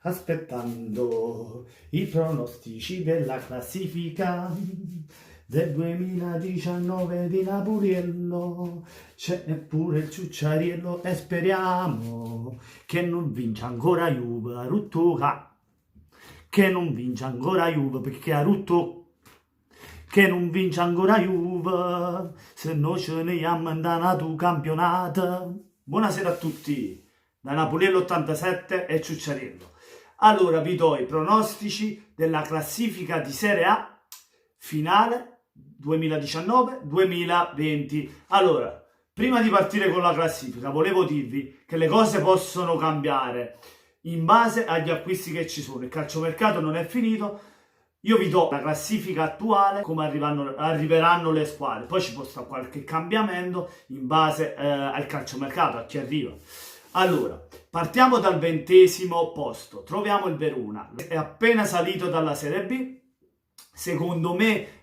aspettando i pronostici della classifica del 2019 di Napuriello. C'è pure il Ciucciariello e speriamo che non vinca ancora Juve a Ruttuca, che non vinca ancora Juve perché a Rutto che non vince ancora Juve, se no ce ne andiamo tu campionato. Buonasera a tutti, da Napoliello 87 e Ciucciariello. Allora vi do i pronostici della classifica di Serie A finale 2019-2020. Allora, prima di partire con la classifica, volevo dirvi che le cose possono cambiare in base agli acquisti che ci sono. Il calciomercato non è finito. Io vi do la classifica attuale, come arriveranno le squadre, poi ci può stare qualche cambiamento in base al calciomercato, a chi arriva. Allora, partiamo dal 20° posto, troviamo il Verona, è appena salito dalla Serie B, secondo me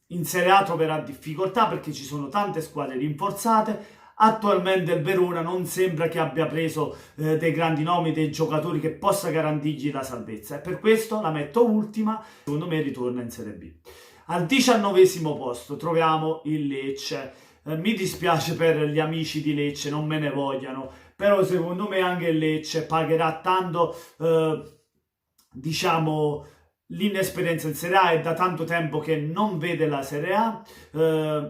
in Serie A troverà difficoltà perché ci sono tante squadre rinforzate. Attualmente il Verona non sembra che abbia preso dei grandi nomi, dei giocatori che possa garantirgli la salvezza e per questo la metto ultima, secondo me ritorna in Serie B. Al 19° posto troviamo il Lecce. Mi dispiace per gli amici di Lecce, non me ne vogliano, però secondo me anche il Lecce pagherà tanto, diciamo, l'inesperienza in Serie A, è da tanto tempo che non vede la Serie A.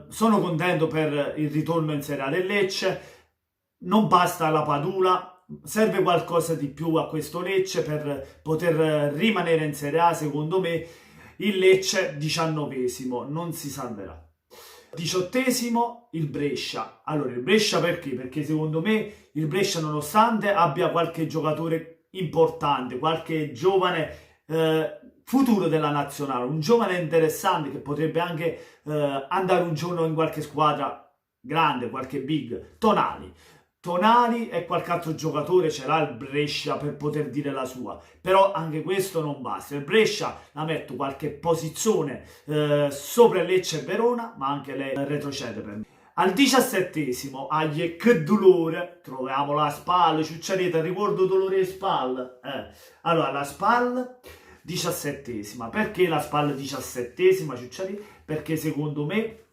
Sono contento per il ritorno in Serie A del Lecce. Non basta la Padula, serve qualcosa di più a questo Lecce per poter rimanere in Serie A. Secondo me il Lecce 19° non si salverà. 18° il Brescia. Allora il Brescia perché? Perché secondo me il Brescia, nonostante abbia qualche giocatore importante, qualche giovane futuro della nazionale, un giovane interessante che potrebbe anche andare un giorno in qualche squadra grande, qualche big, Tonali e qualche altro giocatore ce l'ha il Brescia per poter dire la sua, però anche questo non basta. Il Brescia la metto qualche posizione sopra Lecce e Verona, ma anche lei retrocede per me. Al 17°, agli che dolore, troviamo la Spal, Ciucciareta, ricordo dolore e Spal. Allora, la Spal 17°, perché la Spal 17°, Ciucciareta? Perché secondo me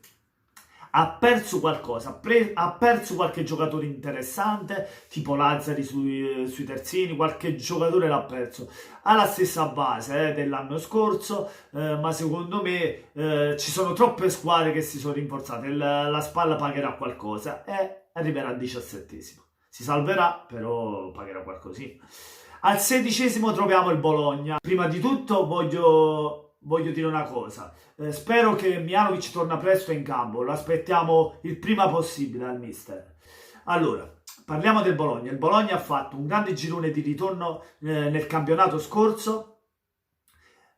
ha perso qualcosa, ha perso qualche giocatore interessante, tipo Lazzari sui terzini, qualche giocatore l'ha perso. Ha la stessa base dell'anno scorso, ma secondo me ci sono troppe squadre che si sono rinforzate, la Spalla pagherà qualcosa e arriverà al 17°. Si salverà, però pagherà qualcosina. Al 16° troviamo il Bologna. Prima di tutto voglio dire una cosa. Spero che Mihajlovic torna presto in campo, lo aspettiamo il prima possibile al mister. Allora, parliamo del Bologna. Il Bologna ha fatto un grande girone di ritorno nel campionato scorso,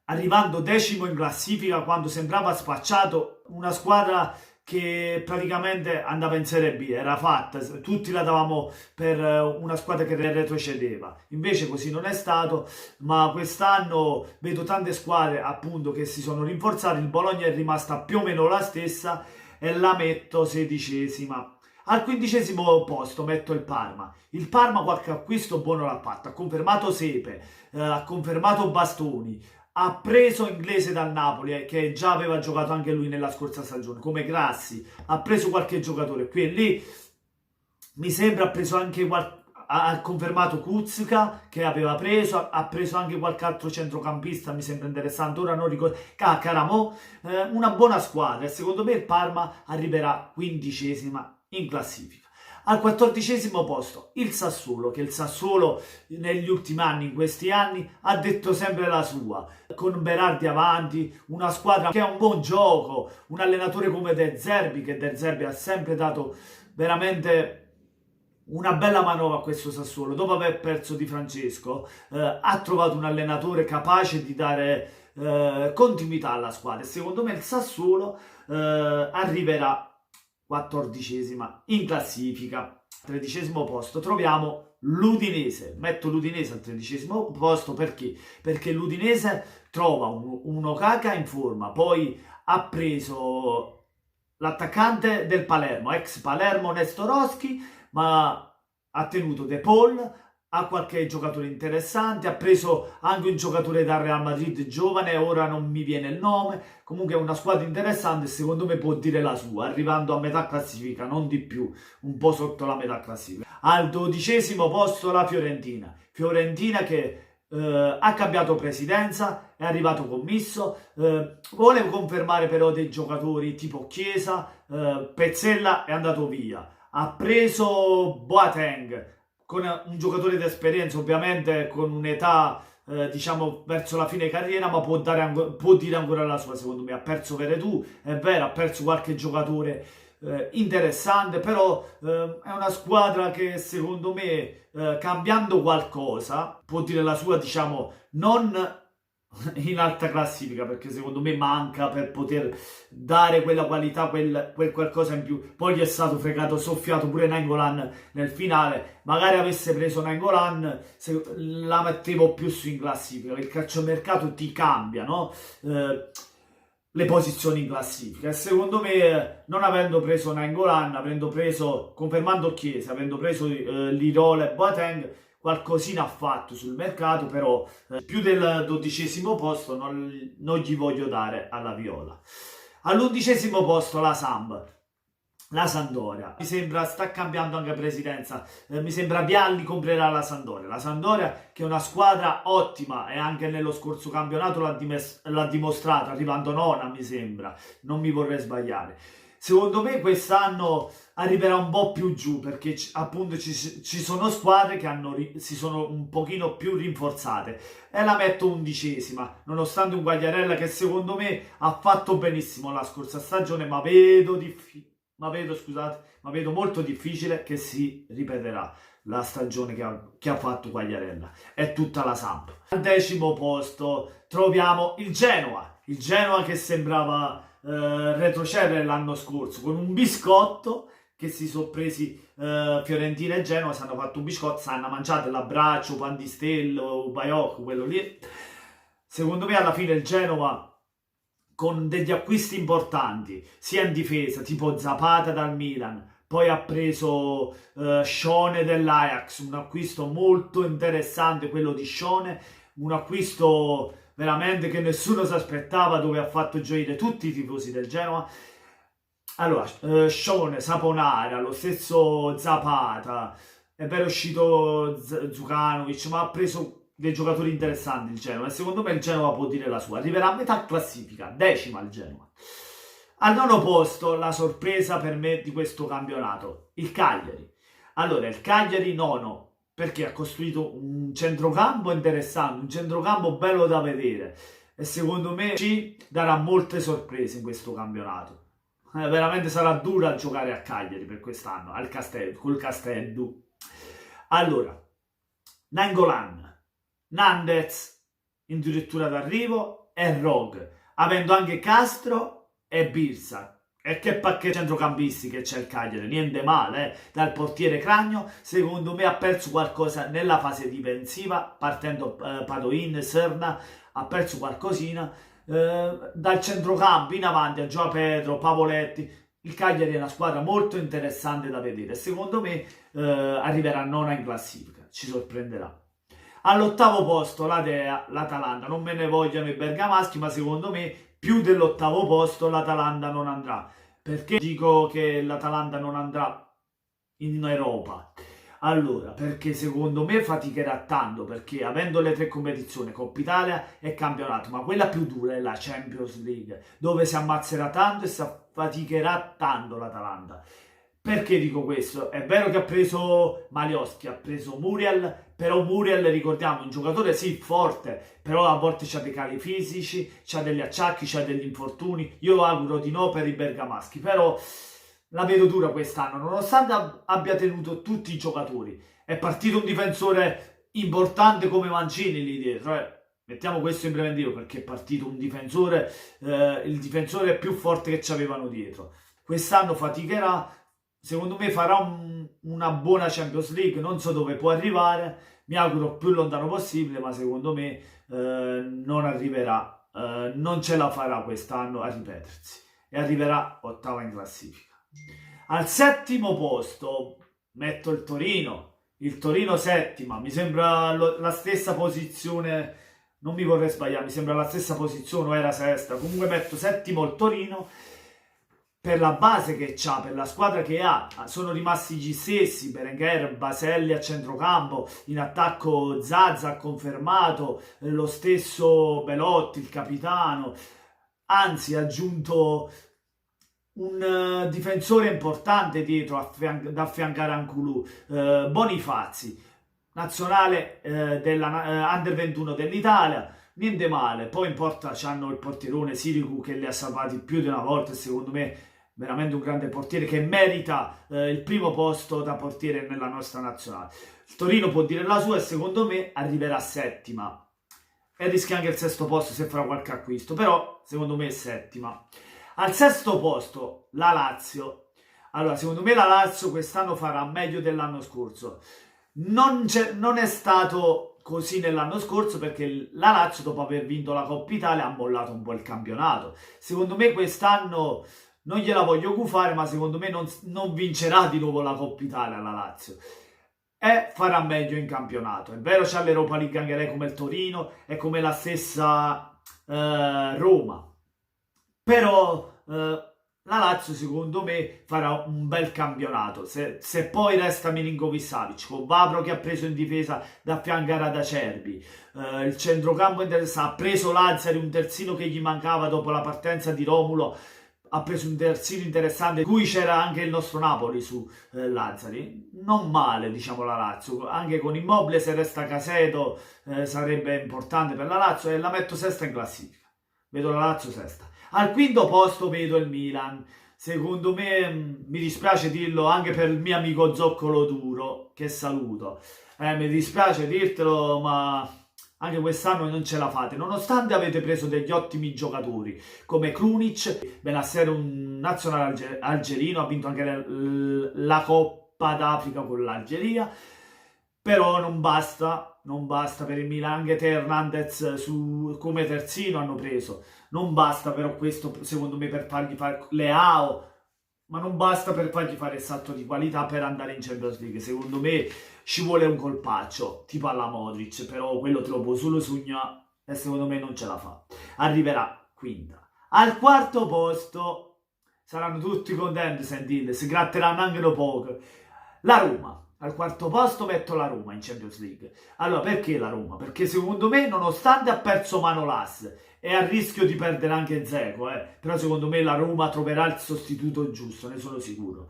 arrivando 10° in classifica quando sembrava spacciato, una squadra che praticamente andava in Serie B, era fatta, tutti la davamo per una squadra che retrocedeva, invece così non è stato, ma quest'anno vedo tante squadre appunto che si sono rinforzate, il Bologna è rimasta più o meno la stessa e la metto 16°. Al 15° posto metto il Parma. Il Parma qualche acquisto buono l'ha fatto, ha confermato Sepe, ha confermato Bastoni, ha preso Inglese dal Napoli, che già aveva giocato anche lui nella scorsa stagione, come Grassi, ha preso qualche giocatore qui e lì, mi sembra ha preso anche ha confermato Kuzka che aveva preso, ha preso anche qualche altro centrocampista, mi sembra interessante, ora non ricordo, Caramo, una buona squadra e secondo me il Parma arriverà 15° in classifica. Al 14° posto il Sassuolo, che il Sassuolo negli ultimi anni, in questi anni, ha detto sempre la sua, con Berardi avanti, una squadra che ha un buon gioco, un allenatore come De Zerbi, che De Zerbi ha sempre dato veramente una bella manovra a questo Sassuolo. Dopo aver perso Di Francesco, ha trovato un allenatore capace di dare continuità alla squadra e secondo me il Sassuolo arriverà 14° in classifica. Al 13° posto troviamo l'Udinese. Metto l'Udinese al 13° posto perché? Perché l'Udinese trova un Okaka in forma, poi ha preso l'attaccante del Palermo, ex Palermo Nestorowski, ma ha tenuto De Paul, ha qualche giocatore interessante, ha preso anche un giocatore dal Real Madrid giovane, ora non mi viene il nome, comunque è una squadra interessante e secondo me può dire la sua, arrivando a metà classifica, non di più, un po' sotto la metà classifica. Al 12° posto la Fiorentina, Fiorentina che ha cambiato presidenza, è arrivato commisso, vuole confermare però dei giocatori tipo Chiesa, Pezzella è andato via, ha preso Boateng con un giocatore di esperienza, ovviamente con un'età diciamo verso la fine carriera, ma può dire ancora la sua. Secondo me ha perso Veretù, è vero, ha perso qualche giocatore interessante, però è una squadra che secondo me cambiando qualcosa può dire la sua, diciamo, non in alta classifica, perché secondo me manca per poter dare quella qualità, quel qualcosa in più. Poi gli è stato fregato, soffiato pure Nainggolan nel finale, magari avesse preso Nainggolan la mettevo più su in classifica. Il calciomercato ti cambia, no? Le posizioni in classifica, e secondo me non avendo preso Nainggolan, avendo preso, confermando Chiesa, avendo preso Lirole e Boateng, qualcosina ha fatto sul mercato, però più del 12° posto non gli voglio dare alla Viola. All'11° posto la Samp, la Sampdoria, mi sembra sta cambiando anche presidenza, mi sembra Vialli comprerà la Sampdoria che è una squadra ottima e anche nello scorso campionato l'ha dimostrato, arrivando nona mi sembra, non mi vorrei sbagliare. Secondo me quest'anno arriverà un po' più giù, perché appunto ci sono squadre che si sono un pochino più rinforzate, e la metto 11°, nonostante un Quagliarella che secondo me ha fatto benissimo la scorsa stagione, ma vedo molto difficile che si ripeterà la stagione che ha fatto Quagliarella. È tutta la Samp. Al 10° posto troviamo il Genoa che sembrava retrocedere l'anno scorso, con un biscotto che si sono presi Fiorentina e Genoa, si hanno fatto un biscotto, si hanno mangiato l'abbraccio, Pandistello, Baiocco, quello lì. Secondo me alla fine il Genoa, con degli acquisti importanti, sia in difesa, tipo Zapata dal Milan, poi ha preso Scione dell'Ajax, un acquisto molto interessante quello di Scione, un acquisto veramente che nessuno si aspettava, dove ha fatto gioire tutti i tifosi del Genoa. Allora, Scione, Saponara, lo stesso Zapata, è vero uscito Zukanovic, ma ha preso dei giocatori interessanti il Genoa, e secondo me il Genoa può dire la sua, arriverà a metà classifica, 10ª il Genoa. Al 9° posto la sorpresa per me di questo campionato, il Cagliari. Allora, il Cagliari nono, perché ha costruito un centrocampo interessante, un centrocampo bello da vedere, e secondo me ci darà molte sorprese in questo campionato. Veramente sarà dura giocare a Cagliari per quest'anno, col Castello. Allora, Nainggolan, Nandez in dirittura d'arrivo e Rogue, avendo anche Castro e Birsa. E che pacchetto centrocampisti che c'è il Cagliari, niente male, dal portiere Cragno. Secondo me ha perso qualcosa nella fase difensiva, partendo Padoin, Serna, ha perso qualcosina. Dal centrocampo in avanti a Gioa Pedro, Pavoletti, il Cagliari è una squadra molto interessante da vedere, secondo me arriverà nona in classifica, ci sorprenderà. All'8° posto la Dea, l'Atalanta, non me ne vogliono i bergamaschi, ma secondo me più dell'8° posto l'Atalanta non andrà. Perché dico che l'Atalanta non andrà in Europa? Allora, perché secondo me faticherà tanto, perché avendo le 3 competizioni, Coppa Italia e campionato, ma quella più dura è la Champions League, dove si ammazzerà tanto e si faticherà tanto l'Atalanta. Perché dico questo? È vero che ha preso Malioski, ha preso Muriel, però Muriel, ricordiamo, un giocatore sì forte, però a volte c'ha dei cali fisici, c'ha degli acciacchi, c'ha degli infortuni. Io auguro di no per i bergamaschi, però la vedo dura quest'anno, nonostante abbia tenuto tutti i giocatori. È partito un difensore importante come Mancini lì dietro, Mettiamo questo in preventivo, perché è partito un difensore, il difensore più forte che ci avevano dietro. Quest'anno faticherà, secondo me farà una buona Champions League, non so dove può arrivare, mi auguro più lontano possibile, ma secondo me non arriverà, non ce la farà quest'anno a ripetersi, e arriverà 8ª in classifica. Al 7° posto metto il Torino, il Torino settima, mi sembra la stessa posizione, non mi vorrei sbagliare, mi sembra la stessa posizione o era sesta, comunque metto settimo il Torino per la base che ha, per la squadra che ha. Sono rimasti gli stessi, Berenguer, Baselli a centrocampo, in attacco Zaza ha confermato, lo stesso Belotti, il capitano, anzi ha aggiunto un difensore importante dietro da affiancare a Nkulù, Bonifazi, nazionale della Under 21 dell'Italia, niente male. Poi in porta c'hanno il portierone Sirigu che li ha salvati più di una volta e secondo me veramente un grande portiere che merita il primo posto da portiere nella nostra nazionale. Il Torino può dire la sua e secondo me arriverà settima e rischia anche il sesto posto se farà qualche acquisto, però secondo me è settima. Al sesto posto la Lazio. Allora, secondo me la Lazio quest'anno farà meglio dell'anno scorso. Non è stato così nell'anno scorso perché la Lazio dopo aver vinto la Coppa Italia ha mollato un po' il campionato. Secondo me quest'anno non gliela voglio gufare, ma secondo me non vincerà di nuovo la Coppa Italia la Lazio. E farà meglio in campionato. È vero, c'ha l'Europa League anche lei come il Torino e come la stessa Roma. Però la Lazio secondo me farà un bel campionato. Se poi resta Milinkovic-Savic con Vavro che ha preso in difesa da affiancare ad Acerbi, il centrocampo ha preso Lazzari, un terzino che gli mancava dopo la partenza di Romulo, ha preso un terzino interessante, in cui c'era anche il nostro Napoli su Lazzari. Non male, diciamo, la Lazio. Anche con Immobile, se resta Caseto, sarebbe importante per la Lazio e la metto sesta in classifica. Vedo la Lazio sesta. Al quinto posto vedo il Milan. Secondo me, mi dispiace dirlo anche per il mio amico Zoccolo Duro, che saluto. Mi dispiace dirtelo, ma anche quest'anno non ce la fate, nonostante avete preso degli ottimi giocatori come Krunic, Benasser, un nazionale algerino, ha vinto anche la Coppa d'Africa con l'Algeria, però non basta per il Milan. Anche Teo Hernandez come terzino hanno preso, non basta però questo secondo me per fargli fare Leao, ma non basta per fargli fare il salto di qualità per andare in Champions League. Secondo me ci vuole un colpaccio tipo alla Modric, però quello te lo può solo sognare e secondo me non ce la fa. Arriverà quinta. Al quarto posto saranno tutti contenti, sentite, si gratteranno anche un poco. La Roma. Al quarto posto metto la Roma in Champions League. Allora, perché la Roma? Perché secondo me, nonostante ha perso Manolas e a rischio di perdere anche Dzeko, però secondo me la Roma troverà il sostituto giusto, ne sono sicuro.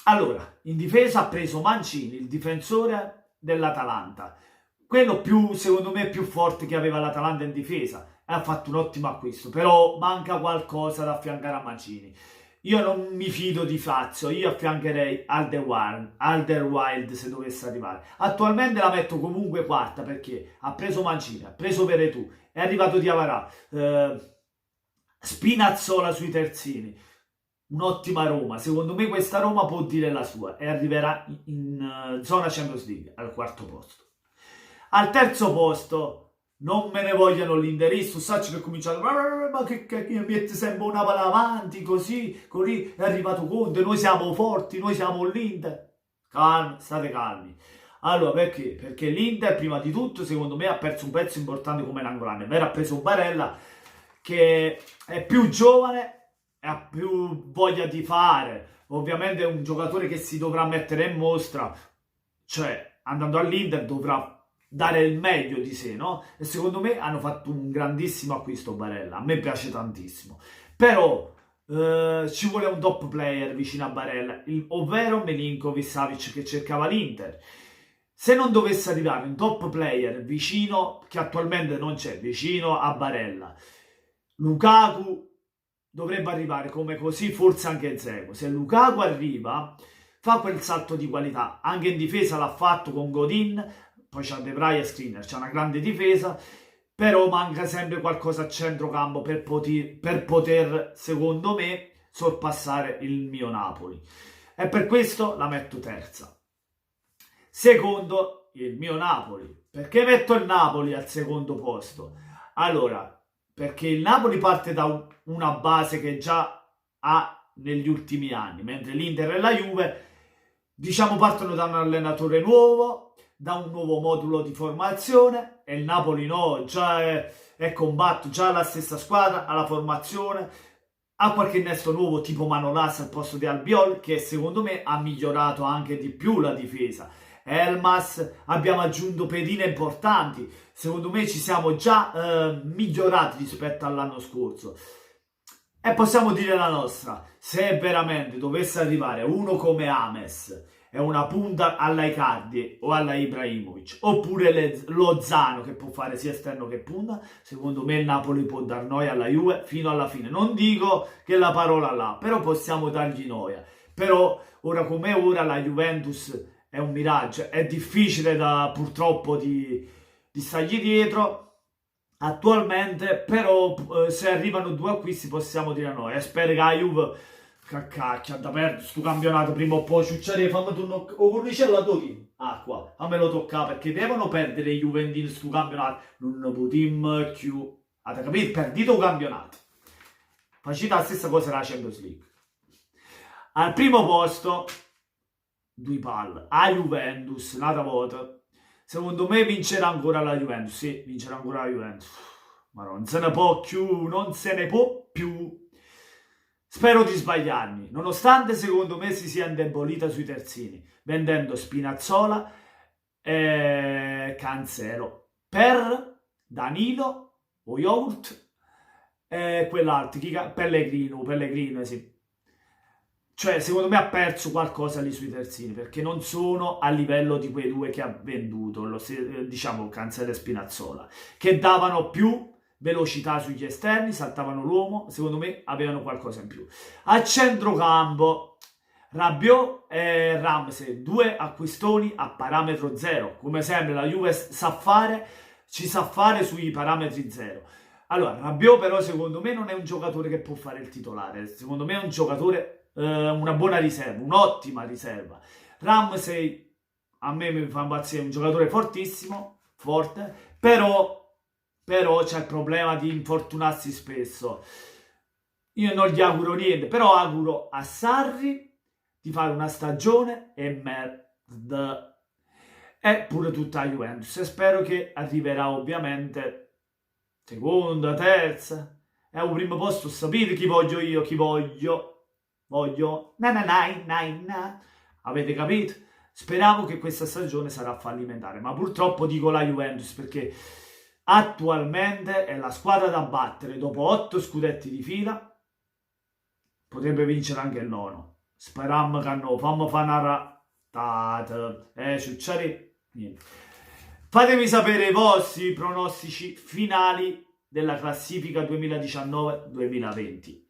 Allora, in difesa ha preso Mancini, il difensore dell'Atalanta, quello più, secondo me, più forte che aveva l'Atalanta in difesa, e ha fatto un ottimo acquisto, però manca qualcosa da affiancare a Mancini. Io non mi fido di Fazio, io affiancherei Alderweireld se dovesse arrivare. Attualmente la metto comunque quarta perché ha preso Mancini, ha preso Veretù, è arrivato Diawara, Spinazzola sui terzini. Un'ottima Roma, secondo me questa Roma può dire la sua e arriverà in zona Champions League al quarto posto. Al terzo posto non me ne vogliono l'interisti, Sacci che ha cominciato, ma che mi mette sempre una palla avanti, così è arrivato Conte, noi siamo forti, noi siamo l'Inter. Calmi, state calmi. Allora, perché? Perché l'Inter, prima di tutto, secondo me, ha perso un pezzo importante come Nainggolan. È vero, ha preso Barella, che è più giovane e ha più voglia di fare. Ovviamente è un giocatore che si dovrà mettere in mostra, cioè, andando all'Inter dovrà dare il meglio di sé, no? E secondo me hanno fatto un grandissimo acquisto Barella, a me piace tantissimo, però ci vuole un top player vicino a Barella, ovvero Milinkovic-Savic che cercava l'Inter. Se non dovesse arrivare un top player vicino, che attualmente non c'è, vicino a Barella, Lukaku dovrebbe arrivare, come così forse anche Dzeko. Se Lukaku arriva, fa quel salto di qualità, anche in difesa l'ha fatto con Godin, poi c'ha De Vrij e Skriniar, c'è una grande difesa, però manca sempre qualcosa a centrocampo per poter, secondo me, sorpassare il mio Napoli. E per questo la metto terza. Secondo, il mio Napoli. Perché metto il Napoli al secondo posto? Allora, perché il Napoli parte da una base che già ha negli ultimi anni, mentre l'Inter e la Juve diciamo partono da un allenatore nuovo, da un nuovo modulo di formazione, e il Napoli no, già è combatto, già ha la stessa squadra, ha la formazione, ha qualche innesto nuovo tipo Manolas al posto di Albiol, che secondo me ha migliorato anche di più la difesa. Elmas, abbiamo aggiunto pedine importanti, secondo me ci siamo già migliorati rispetto all'anno scorso. E possiamo dire la nostra, se veramente dovesse arrivare uno come Ames e una punta alla Icardi o alla Ibrahimovic, oppure Lozano che può fare sia esterno che punta, secondo me il Napoli può dar noia alla Juve fino alla fine. Non dico che la parola là, però possiamo dargli noia. Però ora come ora la Juventus è un miraggio, è difficile purtroppo di stargli dietro attualmente, però se arrivano due acquisti possiamo dire no, e spero che la Juve cacchia da perdere sto campionato prima o poi. Ciucciare, fammi tu o cornicella togli acqua, a me lo tocca, perché devono perdere i Juventini sto campionato, non potremmo più, avete capito? Perdito il campionato, facete la stessa cosa della Champions League. Al primo posto due palle a Juventus, un'altra volta. Secondo me vincerà ancora la Juventus, sì, vincerà ancora la Juventus, ma non se ne può più, non se ne può più. Spero di sbagliarmi, nonostante secondo me si sia indebolita sui terzini, vendendo Spinazzola e Cancelo per Danilo o Yogurt e quell'altro, Pellegrino, sì. Cioè, secondo me ha perso qualcosa lì sui terzini, perché non sono a livello di quei due che ha venduto, diciamo Cancelo e Spinazzola, che davano più velocità sugli esterni, saltavano l'uomo, secondo me avevano qualcosa in più. A centrocampo, Rabiot e Ramsey, due acquistoni a parametro zero, come sempre la Juve ci sa fare sui parametri zero. Allora, Rabiot però secondo me non è un giocatore che può fare il titolare, secondo me è un giocatore una buona riserva, un'ottima riserva. Ramsey a me mi fa impazzire, è un giocatore fortissimo, forte, però c'è il problema di infortunarsi spesso. Io non gli auguro niente, però auguro a Sarri di fare una stagione e merda, e pure tutta la Juventus, e spero che arriverà ovviamente seconda, terza, e al primo posto sapete chi voglio io, voglio na. Avete capito? Speravo che questa stagione sarà fallimentare, ma purtroppo dico la Juventus perché attualmente è la squadra da battere. Dopo 8 scudetti di fila potrebbe vincere anche il nono. Speriamo che no, fammi fare una rattata, ciucciare, niente. Fatemi sapere i vostri pronostici finali della classifica 2019-2020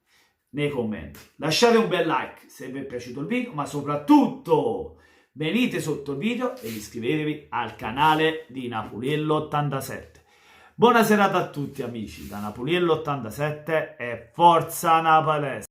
nei commenti. Lasciate un bel like se vi è piaciuto il video, ma soprattutto venite sotto il video e iscrivetevi al canale di Napoliello87. Buona serata a tutti amici da Napoliello87 e forza Napalese!